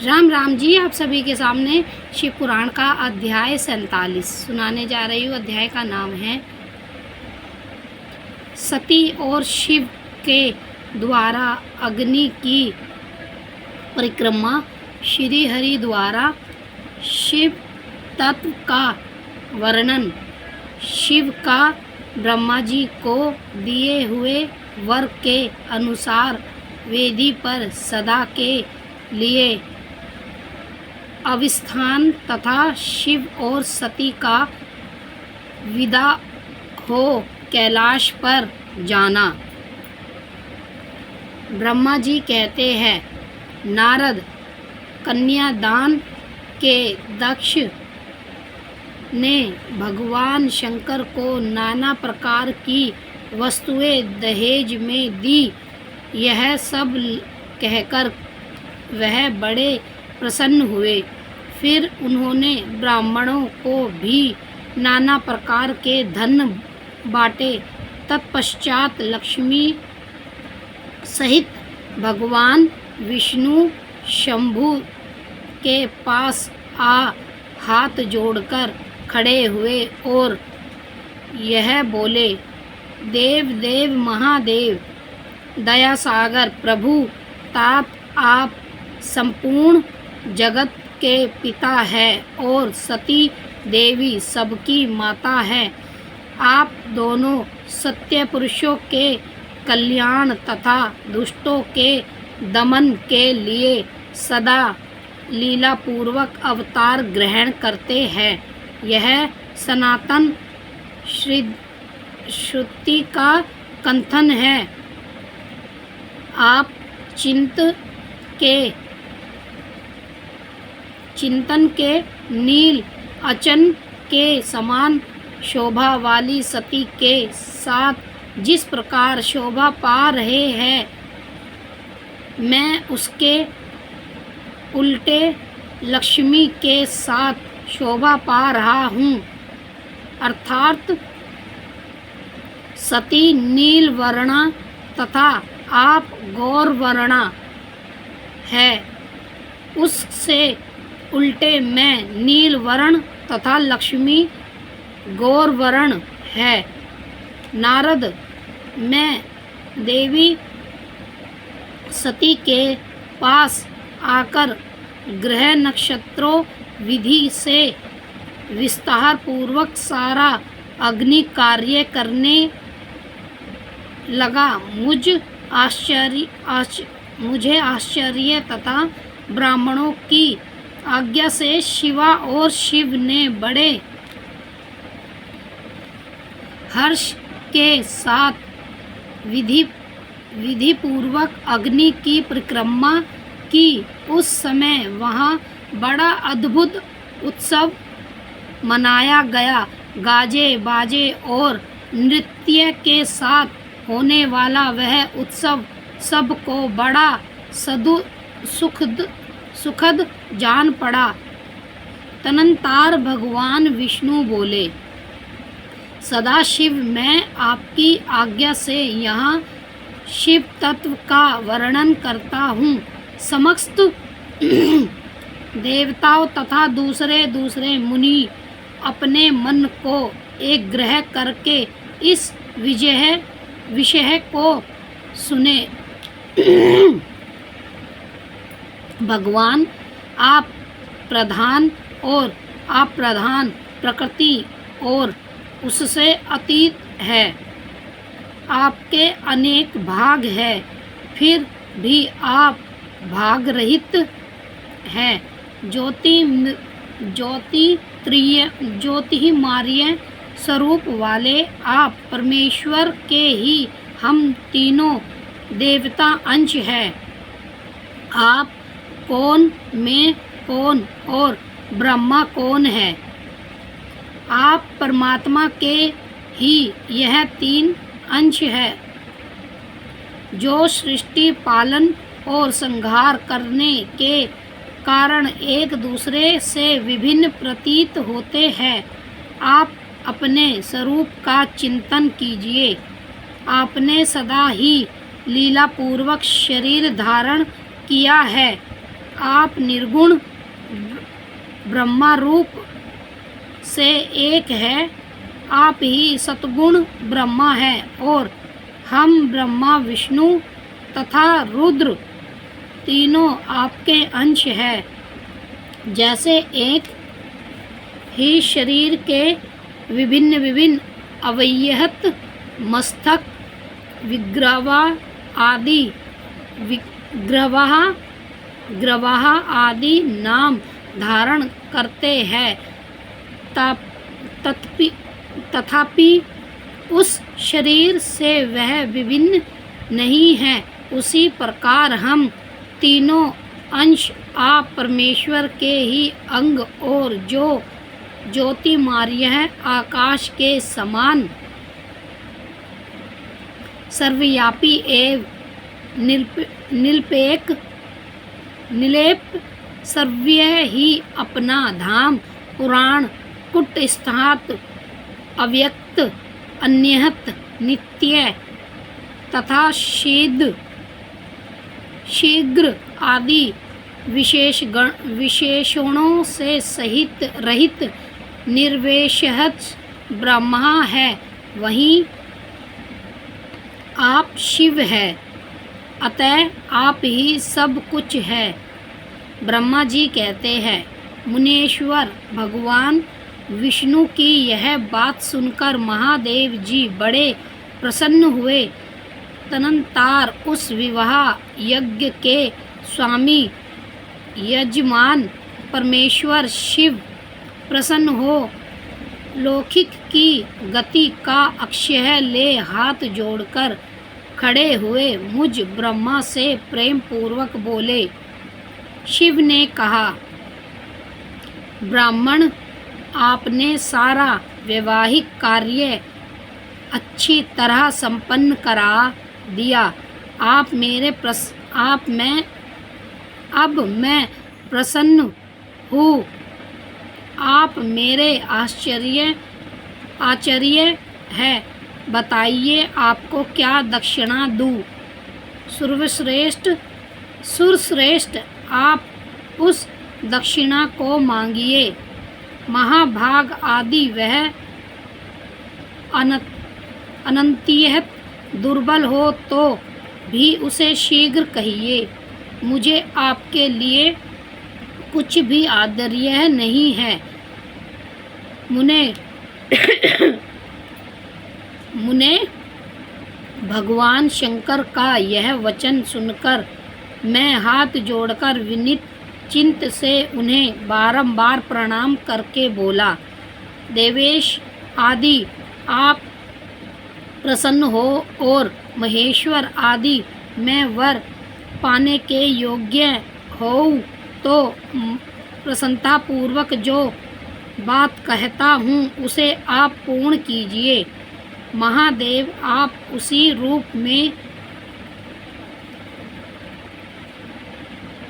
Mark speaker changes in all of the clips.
Speaker 1: राम राम जी। आप सभी के सामने शिव पुराण का अध्याय 47 सुनाने जा रही हूँ। अध्याय का नाम है सती और शिव के द्वारा अग्नि की परिक्रमा। श्री हरि द्वारा शिव तत्व का वर्णन। शिव का ब्रह्मा जी को दिए हुए वर के अनुसार वेदी पर सदा के लिए अवस्थान तथा शिव और सती का विदा हो कैलाश पर जाना। ब्रह्मा जी कहते हैं, नारद, कन्यादान के दक्ष ने भगवान शंकर को नाना प्रकार की वस्तुएं दहेज में दी। यह सब कहकर वह बड़े प्रसन्न हुए। फिर उन्होंने ब्राह्मणों को भी नाना प्रकार के धन बांटे। तत्पश्चात लक्ष्मी सहित भगवान विष्णु शंभु के पास हाथ जोड़कर खड़े हुए और यह बोले, देव देव महादेव, दया सागर प्रभु तात, आप संपूर्ण जगत के पिता है और सती देवी सबकी माता है। आप दोनों सत्य पुरुषों के कल्याण तथा दुष्टों के दमन के लिए सदा लीला पूर्वक अवतार ग्रहण करते हैं। यह सनातन श्रुति का कथन है। आप चिंतन के नील अचन के समान शोभा वाली सती के साथ जिस प्रकार शोभा पा रहे हैं, मैं उसके उल्टे लक्ष्मी के साथ शोभा पा रहा हूँ। अर्थात सती नील वर्णा तथा आप गौर वर्णा है, उससे उल्टे मैं नील वर्ण तथा लक्ष्मी गौर वर्ण है। नारद, मैं देवी सती के पास आकर ग्रह नक्षत्रों विधि से विस्तार पूर्वक सारा अग्नि कार्य करने लगा। मुझे आश्चर्य तथा ब्राह्मणों की आज्ञा से शिवा और शिव ने बड़े हर्ष के साथ विधि पूर्वक अग्नि की परिक्रमा की। उस समय वहाँ बड़ा अद्भुत उत्सव मनाया गया। गाजे बाजे और नृत्य के साथ होने वाला वह उत्सव सबको बड़ा सुखद जान पड़ा। तदनंतर भगवान विष्णु बोले, सदाशिव, मैं आपकी आज्ञा से यहाँ शिव तत्व का वर्णन करता हूँ। समस्त देवताओं तथा दूसरे मुनि अपने मन को एक ग्रह करके इस विषय को सुने। भगवान आप प्रधान और अप्रधान प्रकृति और उससे अतीत है। आपके अनेक भाग है, फिर भी आप भाग रहित हैं। ज्योतिर्मय स्वरूप वाले आप परमेश्वर के ही हम तीनों देवता अंश हैं। आप कौन, मैं कौन और ब्रह्मा कौन है? आप परमात्मा के ही यह तीन अंश है, जो सृष्टि पालन और संहार करने के कारण एक दूसरे से विभिन्न प्रतीत होते हैं। आप अपने स्वरूप का चिंतन कीजिए। आपने सदा ही लीला पूर्वक शरीर धारण किया है आप निर्गुण ब्रह्मा रूप से एक है, आप ही सतगुण ब्रह्मा है और हम ब्रह्मा विष्णु तथा रुद्र तीनों आपके अंश है। जैसे एक ही शरीर के विभिन्न विभिन्न अवयव मस्तक ग्रवाह आदि नाम धारण करते हैं, तथापि उस शरीर से वह विभिन्न नहीं है। उसी प्रकार हम तीनों अंश आप परमेश्वर के ही अंग और जो ज्योतिर्मय है आकाश के समान सर्वव्यापी एवं निलेप सर्वव्य ही अपना धाम पुराण कुटस्थात अव्यक्त अन्यहत नित्य तथा शीघ्र आदि विशेषणों से सहित रहित निर्विशेष ब्रह्मा है। वहीं आप शिव है, अतः आप ही सब कुछ है। ब्रह्मा जी कहते हैं, मुनीश्वर भगवान विष्णु की यह बात सुनकर महादेव जी बड़े प्रसन्न हुए। तदनंतर उस विवाह यज्ञ के स्वामी यजमान परमेश्वर शिव प्रसन्न हो लौकिक की गति का अक्षय ले हाथ जोड़कर खड़े हुए मुझ ब्रह्मा से प्रेम पूर्वक बोले। शिव ने कहा, ब्राह्मण, आपने सारा वैवाहिक कार्य अच्छी तरह संपन्न करा दिया। अब मैं प्रसन्न हूँ। आप मेरे आचार्य है, बताइए आपको क्या दक्षिणा दूँ। सुरश्रेष्ठ, आप उस दक्षिणा को मांगिए। महाभाग आदि वह अनंतियत दुर्बल हो तो भी उसे शीघ्र कहिए। मुझे आपके लिए कुछ भी आदर्य नहीं है। मुने भगवान शंकर का यह वचन सुनकर मैं हाथ जोड़कर विनीत चित्त से उन्हें बारंबार प्रणाम करके बोला, देवेश आदि आप प्रसन्न हो और महेश्वर आदि मैं वर पाने के योग्य हो तो प्रसन्नतापूर्वक जो बात कहता हूँ उसे आप पूर्ण कीजिए। महादेव, आप उसी रूप में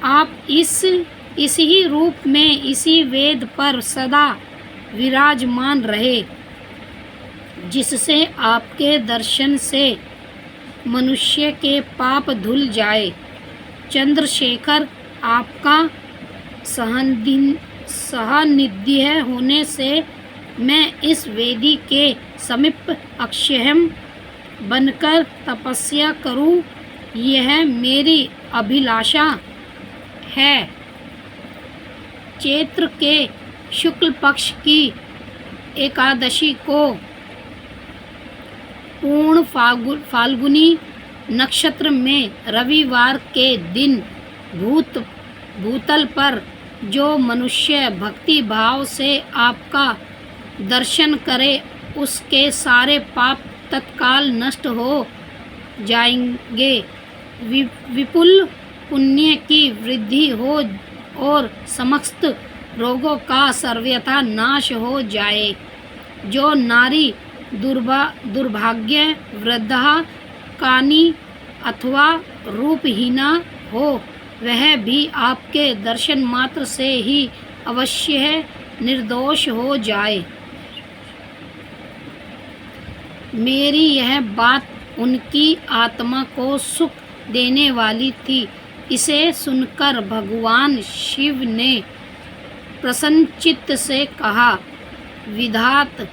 Speaker 1: आप इसी रूप में इसी वेद पर सदा विराजमान रहे, जिससे आपके दर्शन से मनुष्य के पाप धुल जाए। चंद्रशेखर, आपका सान्निध्य होने से मैं इस वेदी के समीप अक्षयम बनकर तपस्या करूं, यह मेरी अभिलाषा है। चैत्र के शुक्ल पक्ष की एकादशी को पूर्ण फाल्गुनी नक्षत्र में रविवार के दिन भूतल पर जो मनुष्य भक्ति भाव से आपका दर्शन करे उसके सारे पाप तत्काल नष्ट हो जाएंगे। विपुल पुण्य की वृद्धि हो और समस्त रोगों का सर्वथा नाश हो जाए। जो नारी दुर्भाग्य वृद्धा कानी अथवा रूपहीना हो वह भी आपके दर्शन मात्र से ही अवश्य निर्दोष हो जाए। मेरी यह बात उनकी आत्मा को सुख देने वाली थी। इसे सुनकर भगवान शिव ने प्रसन्नचित्त से कहा, विधात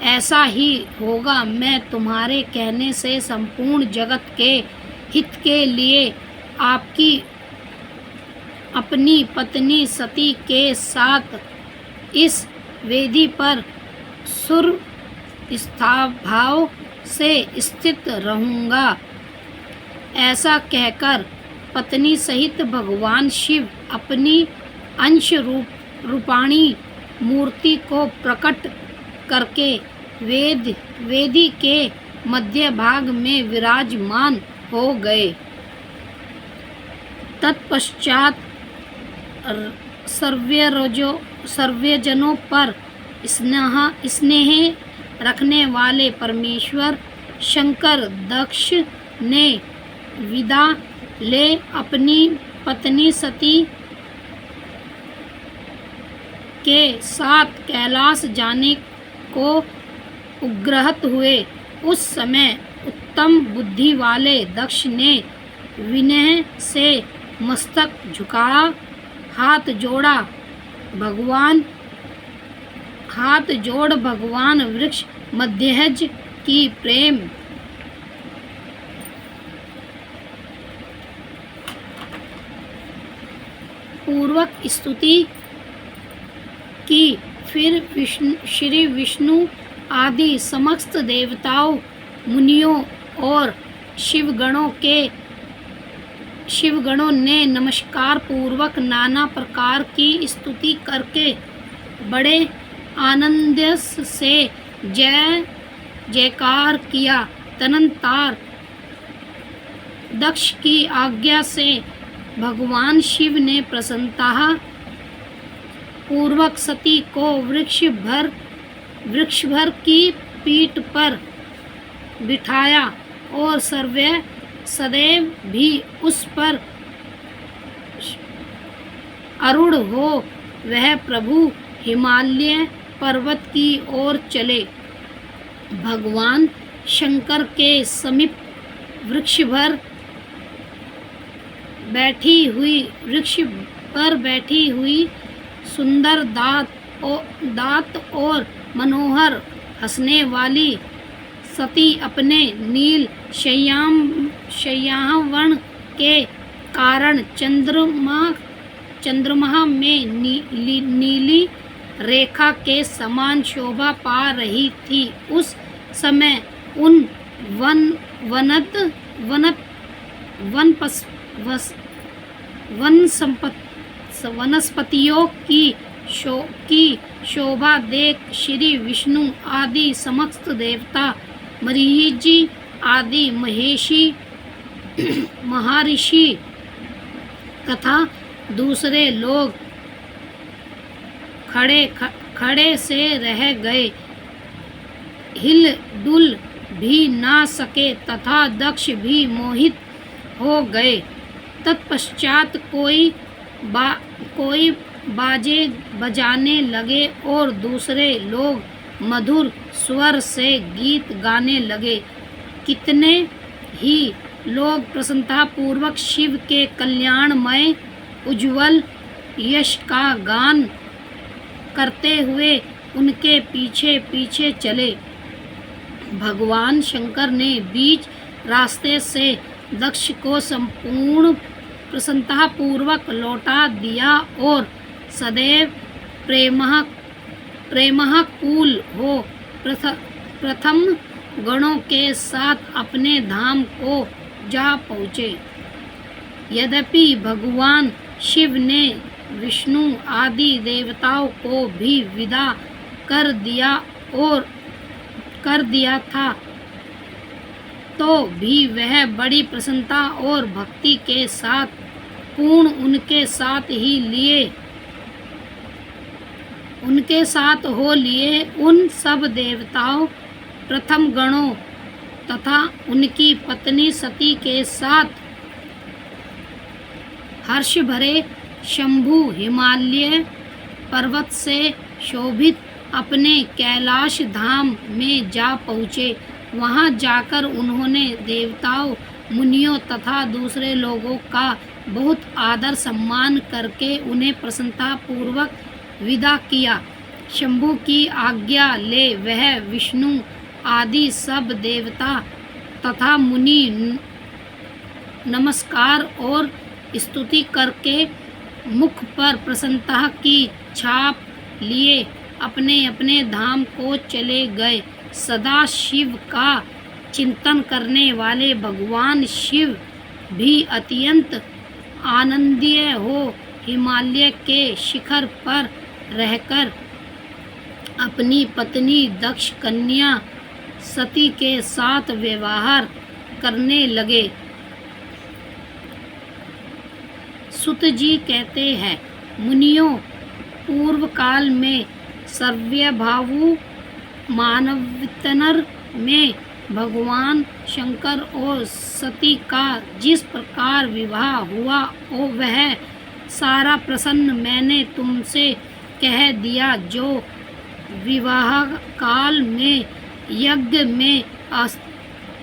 Speaker 1: ऐसा ही होगा। मैं तुम्हारे कहने से संपूर्ण जगत के हित के लिए आपकी अपनी पत्नी सती के साथ इस वेदी पर सुर भाव से स्थित रहूँगा। ऐसा कहकर पत्नी सहित भगवान शिव अपनी अंश रूपाणी मूर्ति को प्रकट करके वेदी के मध्य भाग में विराजमान हो गए। तत्पश्चात सर्वजनों पर स्नेह रखने वाले परमेश्वर शंकर दक्ष ने विदा ले अपनी पत्नी सती के साथ कैलाश जाने को उग्रहित हुए। उस समय उत्तम बुद्धि वाले दक्ष ने विनय से मस्तक झुका हाथ जोड़ भगवान वृक्ष मध्यज की प्रेम पूर्वक स्तुति की। फिर श्री विष्णु आदि समस्त देवताओं, मुनियों और शिवगणों ने नमस्कार पूर्वक नाना प्रकार की स्तुति करके बड़े आनंद से जय जयकार किया। तदनंतर दक्ष की आज्ञा से भगवान शिव ने प्रसन्नता पूर्वक सती को वृक्ष भर की पीठ पर बिठाया और सदैव भी उस पर आरूढ़ हो वह प्रभु हिमालय पर्वत की ओर चले। भगवान शंकर के समीप वृक्ष पर बैठी हुई सुंदर दांत और मनोहर हंसने वाली सती अपने नील शय्यावरण के कारण चंद्रमा में नीली रेखा के समान शोभा पा रही थी। उस समय उन वनस्पतियों की शोभा देख श्री विष्णु आदि समस्त देवता, मरीचि आदि महर्षि तथा दूसरे लोग खड़े से रह गए, हिल डुल भी ना सके तथा दक्ष भी मोहित हो गए। तत्पश्चात कोई बाजे बजाने लगे और दूसरे लोग मधुर स्वर से गीत गाने लगे। कितने ही लोग प्रसन्नता पूर्वक शिव के कल्याणमय उज्ज्वल यश का गान करते हुए उनके पीछे पीछे चले। भगवान शंकर ने बीच रास्ते से दक्ष को संपूर्ण प्रसन्नता पूर्वक लौटा दिया और सदैव प्रेमाकुल हो प्रथम गणों के साथ अपने धाम को जा पहुँचे। यद्यपि भगवान शिव ने विष्णु आदि देवताओं को भी विदा कर दिया था, तो भी वह बड़ी प्रसन्नता और भक्ति के साथ पूर्ण उनके साथ हो लिए उन सब देवताओं, प्रथम गणों तथा उनकी पत्नी सती के साथ हर्ष भरे शंभु हिमालय पर्वत से शोभित अपने कैलाश धाम में जा पहुँचे। वहां जाकर उन्होंने देवताओं, मुनियों तथा दूसरे लोगों का बहुत आदर सम्मान करके उन्हें प्रसन्नता पूर्वक विदा किया। शंभु की आज्ञा ले वह विष्णु आदि सब देवता तथा मुनि नमस्कार और स्तुति करके मुख पर प्रसन्नता की छाप लिए अपने अपने धाम को चले गए। सदा शिव का चिंतन करने वाले भगवान शिव भी अत्यंत आनंदीय हो हिमालय के शिखर पर रहकर अपनी पत्नी दक्ष कन्या सती के साथ व्यवहार करने लगे। सुत जी कहते हैं, मुनियों, पूर्व काल में सर्वभावु मानवतनर में भगवान शंकर और सती का जिस प्रकार विवाह हुआ वह सारा प्रसंग मैंने तुमसे कह दिया। जो विवाह काल में यज्ञ में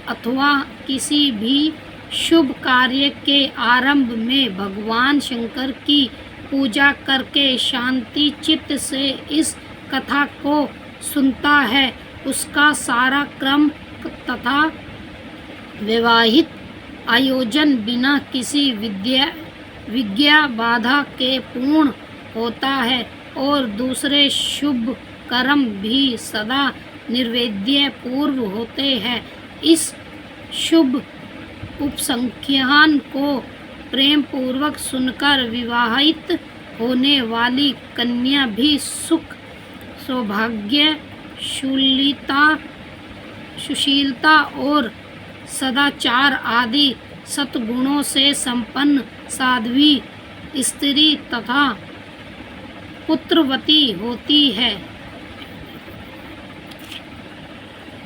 Speaker 1: अथवा किसी भी शुभ कार्य के आरंभ में भगवान शंकर की पूजा करके शांति चित्त से इस कथा को सुनता है, उसका सारा क्रम तथा वैवाहिक आयोजन बिना किसी विज्ञा बाधा के पूर्ण होता है और दूसरे शुभ कर्म भी सदा निर्वेद्य पूर्व होते हैं। इस शुभ उपसंख्यान को प्रेम पूर्वक सुनकर विवाहित होने वाली कन्या भी सुख, सौभाग्य, सुशीलता और सदाचार आदि सद्गुणों से संपन्न साध्वी स्त्री तथा पुत्रवती होती है।